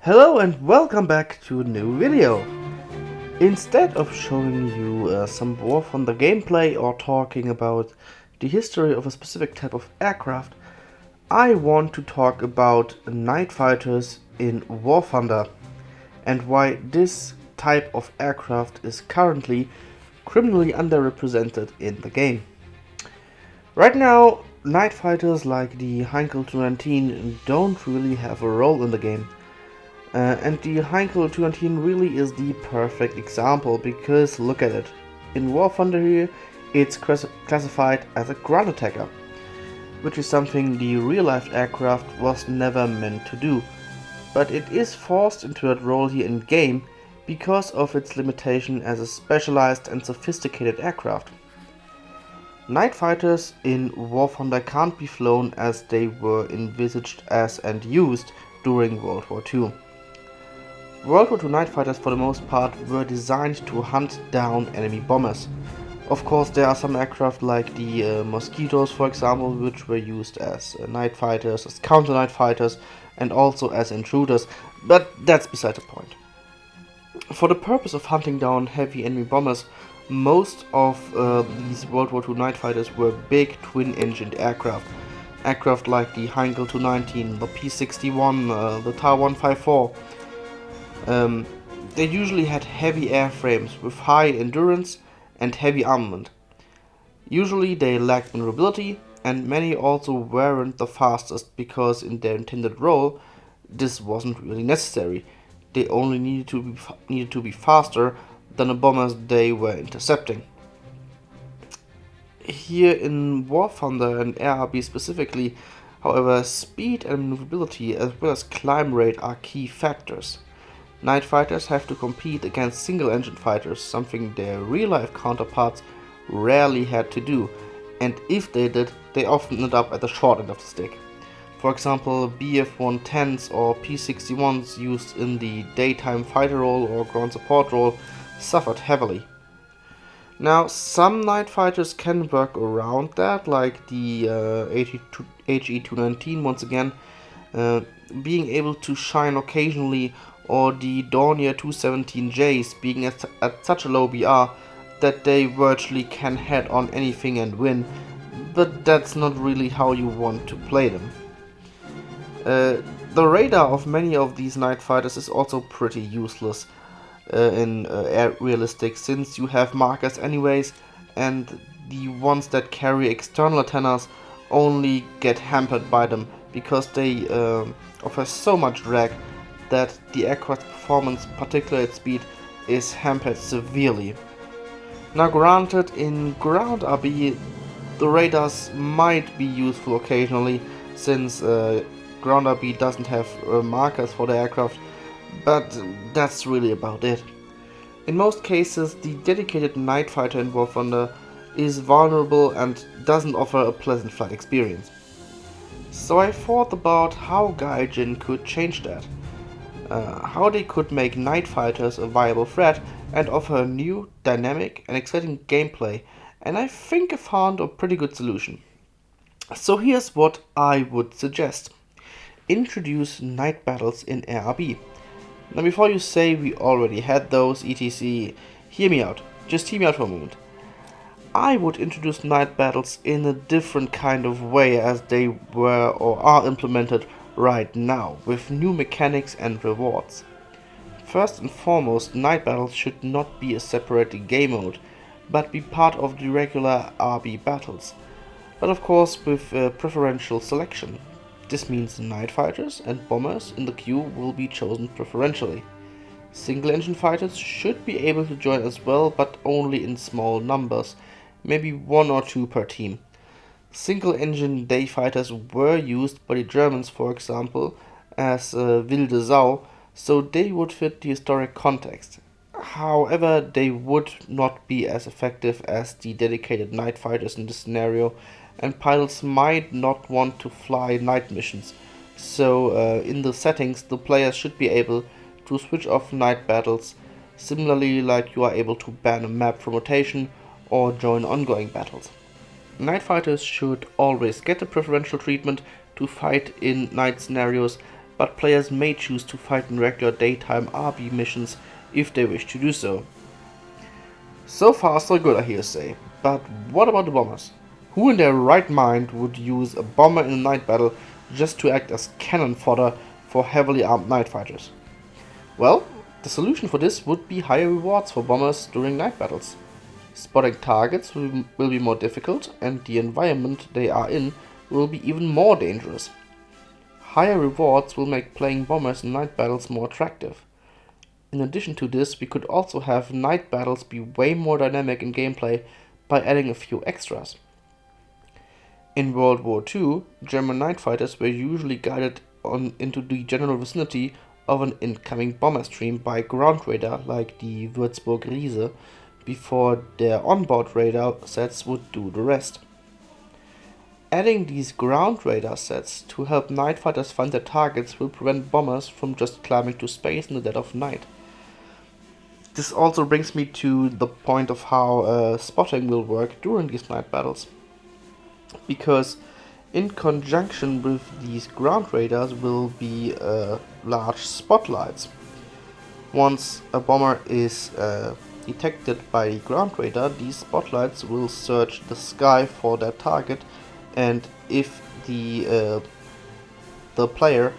Hello and welcome back to a new video. Instead of showing you some War Thunder gameplay or talking about the history of a specific type of aircraft, I want to talk about night fighters in War Thunder and why this type of aircraft is currently criminally underrepresented in the game. Right now, night fighters like the Heinkel 219 don't really have a role in the game. And the Heinkel 219 really is the perfect example because look at it. In War Thunder here, it's classified as a ground attacker, which is something the real-life aircraft was never meant to do. But it is forced into that role here in game because of its limitation as a specialized and sophisticated aircraft. Night fighters in War Thunder can't be flown as they were envisaged as and used during World War II. World War II night fighters for the most part were designed to hunt down enemy bombers. Of course there are some aircraft like the Mosquitoes for example, which were used as night fighters, as counter night fighters and also as intruders, but that's beside the point. For the purpose of hunting down heavy enemy bombers, most of these World War II night fighters were big twin-engined aircraft. Aircraft like the Heinkel 219, the P-61, the Ta-154. They usually had heavy airframes with high endurance and heavy armament. Usually they lacked maneuverability, and many also weren't the fastest because in their intended role this wasn't really necessary. They only needed to be faster than the bombers they were intercepting. Here in War Thunder and ARB specifically, however, speed and maneuverability as well as climb rate are key factors. Night fighters have to compete against single-engine fighters, something their real-life counterparts rarely had to do, and if they did, they often ended up at the short end of the stick. For example, Bf-110s or P-61s used in the daytime fighter role or ground support role suffered heavily. Now, some night fighters can work around that, like the HE-219 once again, being able to shine occasionally, or the Dornier 217Js being at such a low BR that they virtually can head on anything and win, but that's not really how you want to play them. The radar of many of these night fighters is also pretty useless in realistic, since you have markers anyways, and the ones that carry external antennas only get hampered by them because they offer so much drag that the aircraft's performance, particularly at speed, is hampered severely. Now granted, in ground RB the radars might be useful occasionally, since ground RB doesn't have markers for the aircraft, but that's really about it. In most cases, the dedicated night fighter in War Thunder is vulnerable and doesn't offer a pleasant flight experience. So I thought about how Gaijin could change that. How they could make night fighters a viable threat and offer a new, dynamic and exciting gameplay, and I think I found a pretty good solution. So here's what I would suggest. Introduce night battles in ARB. Now before you say we already had those etc, hear me out, just hear me out for a moment. I would introduce night battles in a different kind of way as they were or are implemented right now, with new mechanics and rewards. First and foremost, night battles should not be a separate game mode, but be part of the regular RB battles, but of course with preferential selection. This means night fighters and bombers in the queue will be chosen preferentially. Single engine fighters should be able to join as well, but only in small numbers, maybe 1 or 2 per team. Single-engine day fighters were used by the Germans, for example, as wilde Sau, so they would fit the historic context. However, they would not be as effective as the dedicated night fighters in this scenario, and pilots might not want to fly night missions. So in the settings, the players should be able to switch off night battles, similarly like you are able to ban a map from rotation or join ongoing battles. Night fighters should always get the preferential treatment to fight in night scenarios, but players may choose to fight in regular daytime RB missions if they wish to do so. So far so good, I hear say, but what about the bombers? Who in their right mind would use a bomber in a night battle just to act as cannon fodder for heavily armed night fighters? Well, the solution for this would be higher rewards for bombers during night battles. Spotting targets will be more difficult, and the environment they are in will be even more dangerous. Higher rewards will make playing bombers in night battles more attractive. In addition to this, we could also have night battles be way more dynamic in gameplay by adding a few extras. In World War II, German night fighters were usually guided into the general vicinity of an incoming bomber stream by ground radar like the Würzburg Riese, before their onboard radar sets would do the rest. Adding these ground radar sets to help night fighters find their targets will prevent bombers from just climbing to space in the dead of night. This also brings me to the point of how spotting will work during these night battles. Because in conjunction with these ground radars will be large spotlights. Once a bomber is detected by ground radar, these spotlights will search the sky for their target, and if the player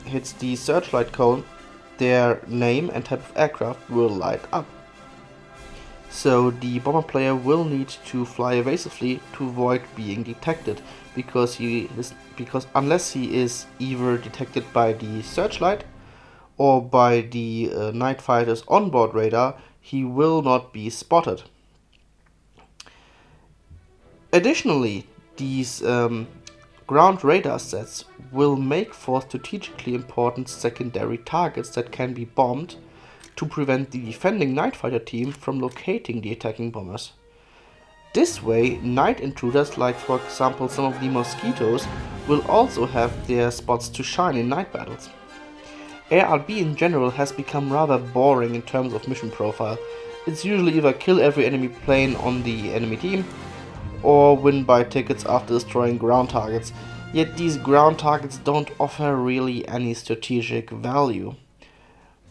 hits the searchlight cone, their name and type of aircraft will light up. So the bomber player will need to fly evasively to avoid being detected, because unless he is either detected by the searchlight or by the night fighter's onboard radar, he will not be spotted. Additionally, these ground radar sets will make for strategically important secondary targets that can be bombed to prevent the defending night fighter team from locating the attacking bombers. This way, night intruders like for example some of the mosquitoes will also have their spots to shine in night battles. ARB in general has become rather boring in terms of mission profile. It's usually either kill every enemy plane on the enemy team, or win by tickets after destroying ground targets, yet these ground targets don't offer really any strategic value.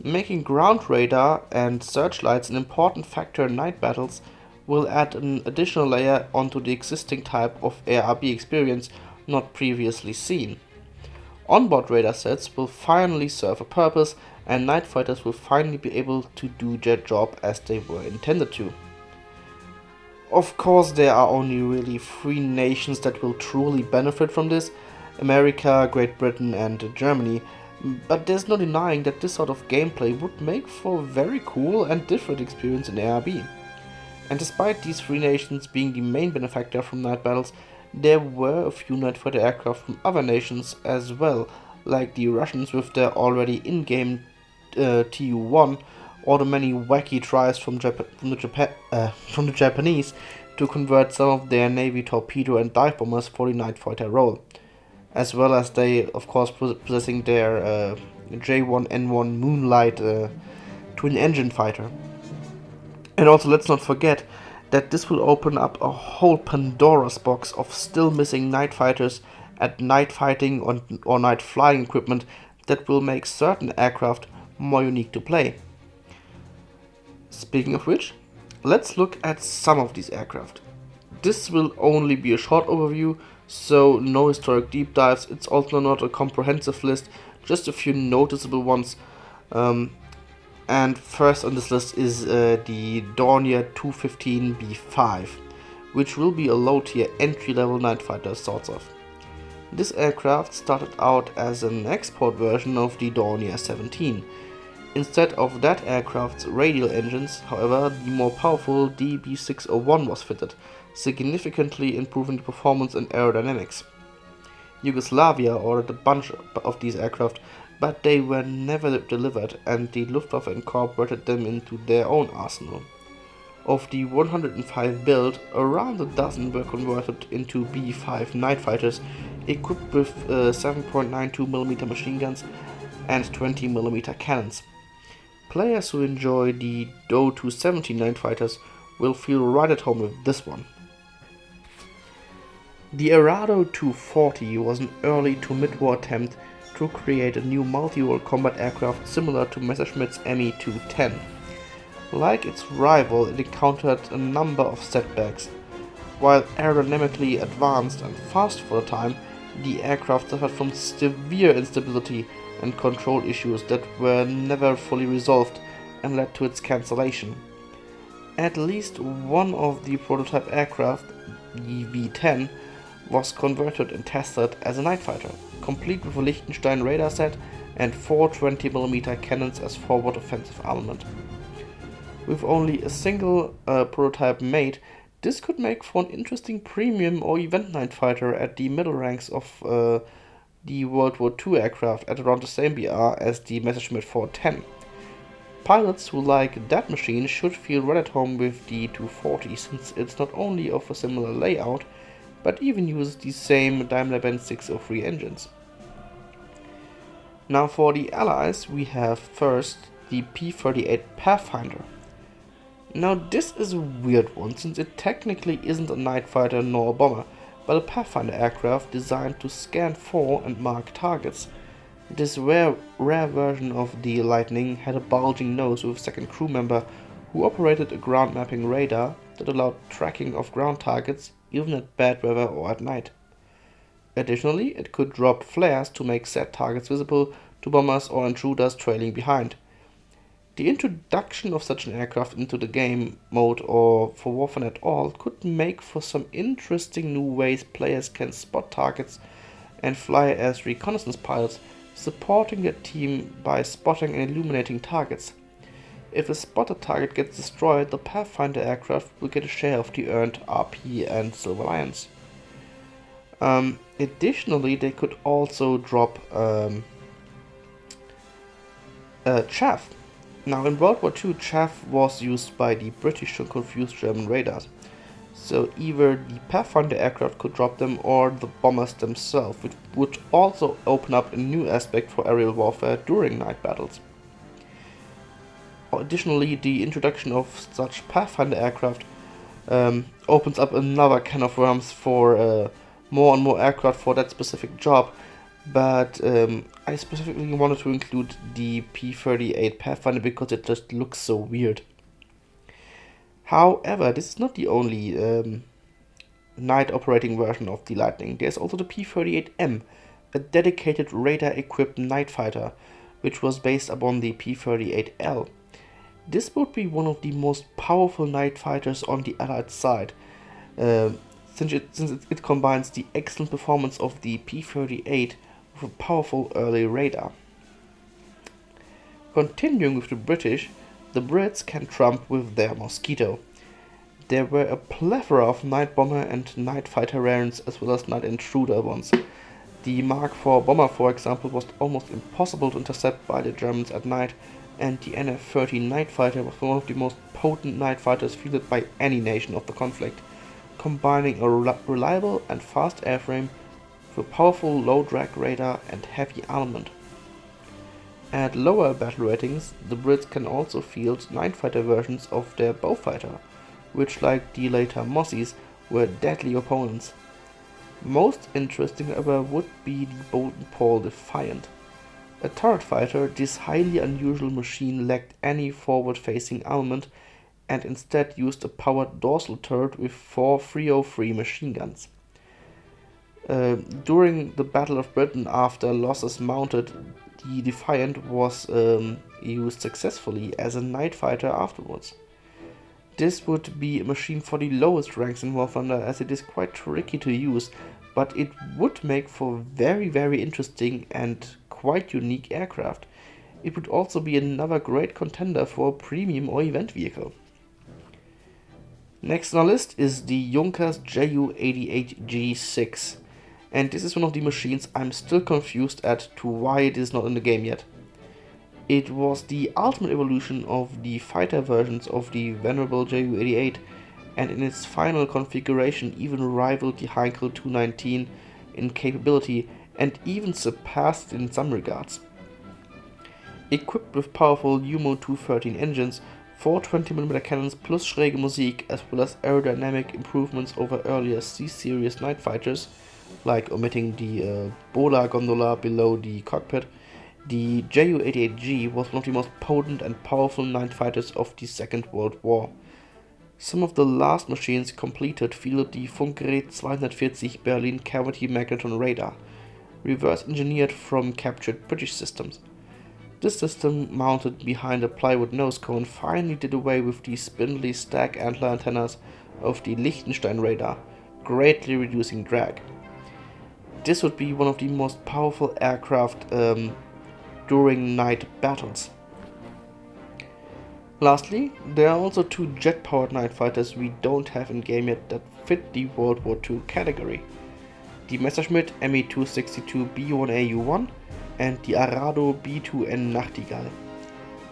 Making ground radar and searchlights an important factor in night battles will add an additional layer onto the existing type of ARB experience not previously seen. Onboard radar sets will finally serve a purpose, and night fighters will finally be able to do their job as they were intended to. Of course, there are only really 3 nations that will truly benefit from this: America, Great Britain and Germany, but there's no denying that this sort of gameplay would make for a very cool and different experience in ARB. And despite these 3 nations being the main benefactor from night battles, there were a few night fighter aircraft from other nations as well, like the Russians with their already in-game Tu-1, or the many wacky tries from the Japanese to convert some of their Navy torpedo and dive bombers for the night fighter role, as well as they, of course, possessing their J1N1 Moonlight twin-engine fighter. And also, let's not forget that this will open up a whole Pandora's box of still missing night fighters and night fighting or night flying equipment that will make certain aircraft more unique to play. Speaking of which, let's look at some of these aircraft. This will only be a short overview, so no historic deep dives. It's also not a comprehensive list, just a few noticeable ones. And first on this list is the Dornier 215B5, which will be a low-tier entry-level night fighter sorts of. This aircraft started out as an export version of the Dornier 17. Instead of that aircraft's radial engines, however, the more powerful DB601 was fitted, significantly improving the performance and aerodynamics. Yugoslavia ordered a bunch of these aircraft, but they were never delivered, and the Luftwaffe incorporated them into their own arsenal. Of the 105 built, around a dozen were converted into B5 night fighters equipped with 7.92mm machine guns and 20mm cannons. Players who enjoy the Do 270 night fighters will feel right at home with this one. The Arado 240 was an early to mid-war attempt to create a new multi-role combat aircraft similar to Messerschmitt's Me-210. Like its rival, it encountered a number of setbacks. While aerodynamically advanced and fast for the time, the aircraft suffered from severe instability and control issues that were never fully resolved and led to its cancellation. At least one of the prototype aircraft, the V-10, was converted and tested as a night fighter, complete with a Liechtenstein radar set and 4 20mm cannons as forward offensive armament. With only a single prototype made, this could make for an interesting premium or event night fighter at the middle ranks of the World War II aircraft at around the same BR as the Messerschmitt 410. Pilots who like that machine should feel right at home with the 240, since it's not only of a similar layout, but even uses the same Daimler-Benz 603 engines. Now for the Allies, we have first the P-38 Pathfinder. Now this is a weird one, since it technically isn't a night fighter nor a bomber, but a Pathfinder aircraft designed to scan for and mark targets. This rare version of the Lightning had a bulging nose with a second crew member who operated a ground mapping radar that allowed tracking of ground targets even at bad weather or at night. Additionally, it could drop flares to make said targets visible to bombers or intruders trailing behind. The introduction of such an aircraft into the game mode or for warfare at all could make for some interesting new ways players can spot targets and fly as reconnaissance pilots, supporting their team by spotting and illuminating targets. If a spotted target gets destroyed, the Pathfinder aircraft will get a share of the earned RP and Silver Lions. Additionally, they could also drop chaff. Now, in World War II, chaff was used by the British to confuse German radars. So either the Pathfinder aircraft could drop them or the bombers themselves, which would also open up a new aspect for aerial warfare during night battles. Additionally, the introduction of such Pathfinder aircraft opens up another can of worms for more and more aircraft for that specific job, but I specifically wanted to include the P-38 Pathfinder because it just looks so weird. However, this is not the only night operating version of the Lightning. There's also the P-38M, a dedicated radar-equipped night fighter, which was based upon the P-38L. This would be one of the most powerful night fighters on the Allied side, since it combines the excellent performance of the P-38 with a powerful early radar. Continuing with the British, the Brits can trump with their Mosquito. There were a plethora of night bomber and night fighter variants as well as night intruder ones. The Mark IV bomber, for example, was almost impossible to intercept by the Germans at night, and the NF-30 night fighter was one of the most potent night fighters fielded by any nation of the conflict, combining a reliable and fast airframe with a powerful low-drag radar and heavy armament. At lower battle ratings, the Brits can also field night fighter versions of their Beaufighter, which, like the later Mossies, were deadly opponents. Most interesting, however, would be the Boden-Paul Defiant. A turret fighter, this highly unusual machine lacked any forward-facing armament and instead used a powered dorsal turret with 4 303 machine guns. During the Battle of Britain, after losses mounted, the Defiant was used successfully as a night fighter afterwards. This would be a machine for the lowest ranks in War Thunder, as it is quite tricky to use, but it would make for very interesting and quite unique aircraft. It would also be another great contender for a premium or event vehicle. Next on our list is the Junkers Ju-88G6, and this is one of the machines I'm still confused as to why it is not in the game yet. It was the ultimate evolution of the fighter versions of the venerable Ju-88, and in its final configuration even rivaled the Heinkel 219 in capability and even surpassed it in some regards. Equipped with powerful UMO 213 engines 4 20mm cannons plus schräge Musik, as well as aerodynamic improvements over earlier C-series night fighters, like omitting the Bola gondola below the cockpit. The Ju-88G was one of the most potent and powerful night fighters of the Second World War. Some of the last machines completed fielded the Funkgerät 240 Berlin Cavity Magneton radar, reverse engineered from captured British systems. This system, mounted behind a plywood nose cone, finally did away with the spindly stack antler antennas of the Liechtenstein radar, greatly reducing drag. This would be one of the most powerful aircraft during night battles. Lastly, there are also 2 jet-powered night fighters we don't have in game yet that fit the World War II category: the Messerschmitt Me-262 B1AU1 and the Arado B2N Nachtigall.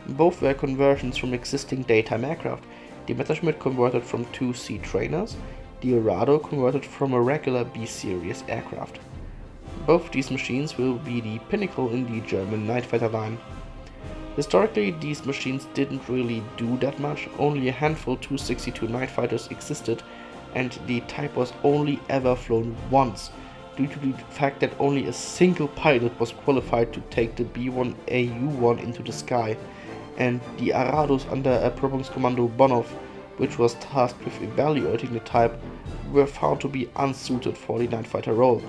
Both were conversions from existing daytime aircraft. The Messerschmitt converted from 2 Sea trainers, the Arado converted from a regular B-series aircraft. Both these machines will be the pinnacle in the German night fighter line. Historically, these machines didn't really do that much. Only a handful 262 night fighters existed, and the type was only ever flown once, due to the fact that only a single pilot was qualified to take the B1AU1 into the sky, and the Arados under Erprobungskommando Bonhoff, which was tasked with evaluating the type, were found to be unsuited for the night fighter role.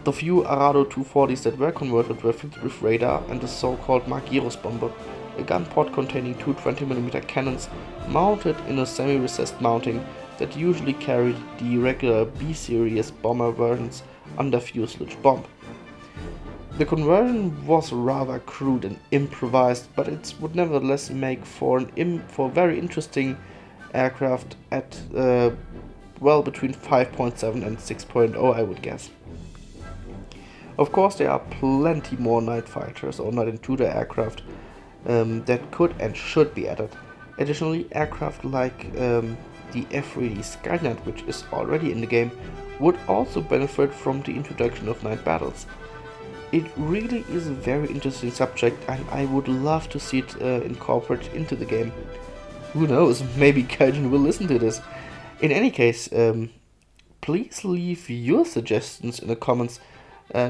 The few Arado 240s that were converted were fitted with radar and the so-called Magirus bomber, a gun pod containing 2 20mm cannons mounted in a semi-recessed mounting that usually carried the regular B-series bomber version's under-fuselage bomb. The conversion was rather crude and improvised, but it would nevertheless make for very interesting aircraft at well between 5.7 and 6.0, I would guess. Of course, there are plenty more night fighters or night intruder aircraft that could and should be added. Additionally, aircraft like the F-3D Skynet, which is already in the game, would also benefit from the introduction of night battles. It really is a very interesting subject, and I would love to see it incorporated into the game. Who knows, maybe Gaijin will listen to this. In any case, please leave your suggestions in the comments.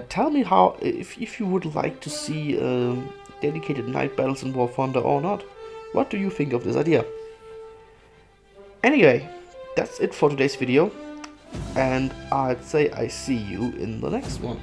Tell me if you would like to see dedicated night battles in War Thunder or not. What do you think of this idea? Anyway, that's it for today's video, and I'd say I see you in the next one.